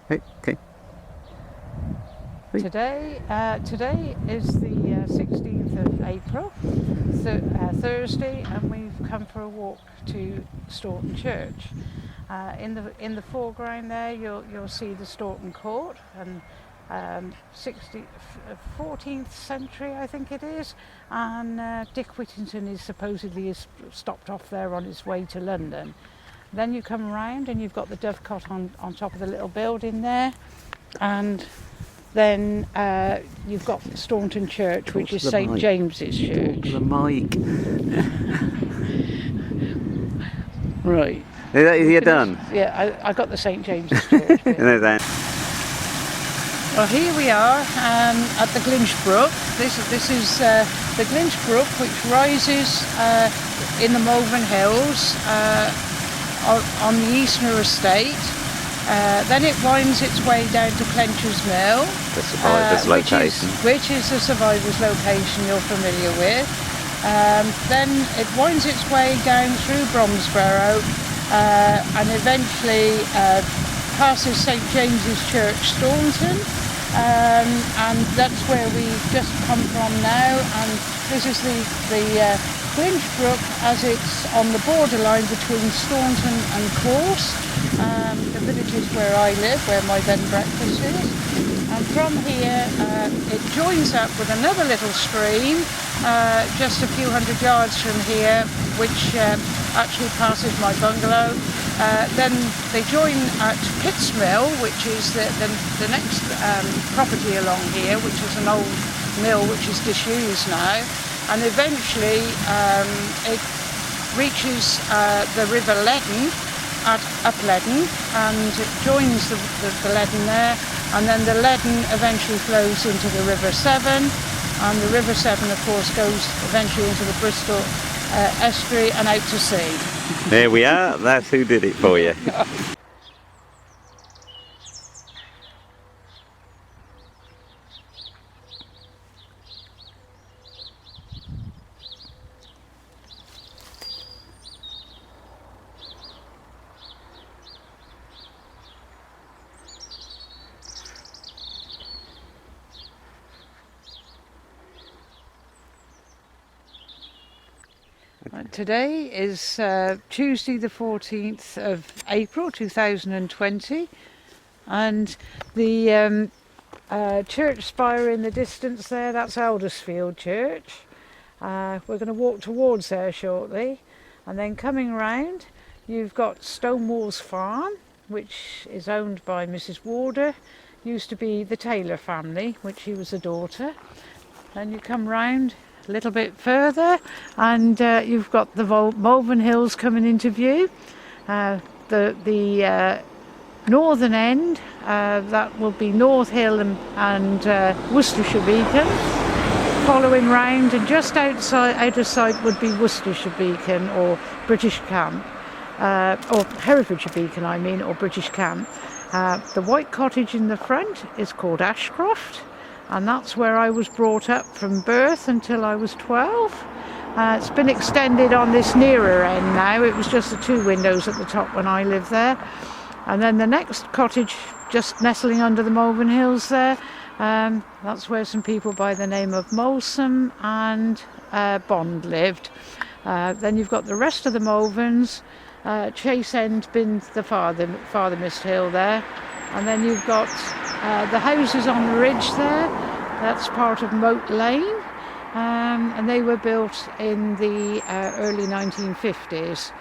Okay. Today is the 16th of April, Thursday, and we've come for a walk to Staunton Church. In the foreground there, you'll see the Staunton Court, and 14th century, I think it is, and Dick Whittington is supposedly stopped off there on his way to London. Then you come around and you've got the dovecot on top of the little building there, and then you've got Staunton Church, which is St James's Church. The mic. Right. You're done? Yeah, I got the St James's Church. No, that. Well, here we are at the Glinch Brook. This is the Glinch Brook, which rises in the Malvern Hills on the Eastner Estate. Then it winds its way down to Clencher's Mill, The survivor's location. Which is the survivor's location you're familiar with. Then it winds its way down through Bromsborough and eventually passes St James's Church, Staunton, and that's where we just come from now. And this is the Glinch Brook as it's on the borderline between Staunton and Corse. The village is where I live, where my bed and breakfast is. And from here, it joins up with another little stream, just a few hundred yards from here, which actually passes my bungalow. Then they join at Pitt's Mill, which is the next property along here, which is an old mill which is disused now. And eventually it reaches the River Leaden at Upleaden, and it joins the Leaden there, and then the Leaden eventually flows into the River Severn, and the River Severn of course goes eventually into the Bristol estuary and out to sea. There we are, that's who did it for you. Today is Tuesday the 14th of April 2020, and the church spire in the distance there, that's Aldersfield Church. We're going to walk towards there shortly, and then coming round you've got Stonewall's Farm, which is owned by Mrs. Warder, used to be the Taylor family, which she was a daughter. Then you come round a little bit further and you've got the Malvern Hills coming into view. The northern end, that will be North Hill and Worcestershire Beacon. Following round and just out of sight would be Worcestershire Beacon or British Camp, or Herefordshire Beacon I mean, or British Camp. The white cottage in the front is called Ashcroft, and that's where I was brought up from birth until I was 12. It's been extended on this nearer end now. It was just the two windows at the top when I lived there. And then the next cottage just nestling under the Malvern Hills there, that's where some people by the name of Molson and Bond lived. Then you've got the rest of the Malverns, Chase End been the farthermost hill there. And then you've got the houses on the ridge there, that's part of Moat Lane, and they were built in the early 1950s.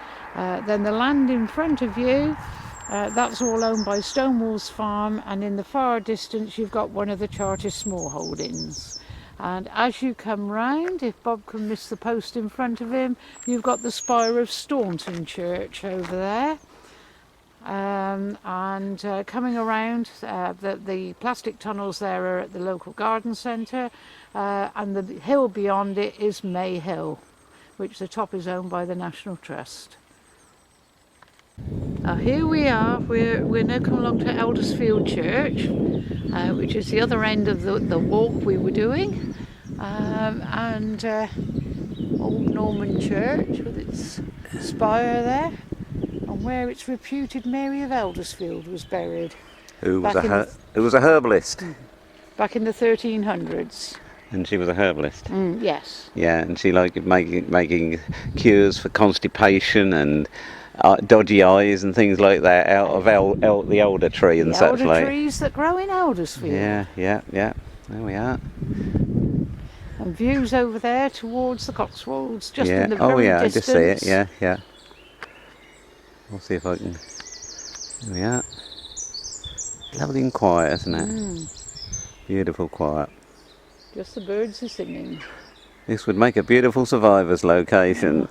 Then the land in front of you, that's all owned by Stonewall's Farm, and in the far distance you've got one of the Chartist smallholdings. And as you come round, if Bob can miss the post in front of him, you've got the spire of Staunton Church over there. Coming around, the plastic tunnels there are at the local garden centre, and the hill beyond it is May Hill, which the top is owned by the National Trust. Now here we are, we're now coming along to Aldersfield Church, which is the other end of the walk we were doing, old Norman church with its spire there, and where its reputed Mary of Aldersfield was buried. who was Back in who was a herbalist, back in the 1300s. and she was a herbalist. Yes. Yeah, and she liked making cures for constipation and dodgy eyes and things like that out of the elder tree and The such elder like. trees that grow in Aldersfield. Yeah. There we are. And views over there towards the Cotswolds, just Yeah. in the Oh very yeah, distance. I just see it. Yeah. We'll see if I can. There we are. Lovely and quiet, isn't it? Beautiful quiet. Just the birds are singing. This would make a beautiful survivors location.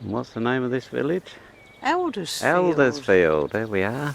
What's the name of this village? Aldersfield. Eldersfield. There we are.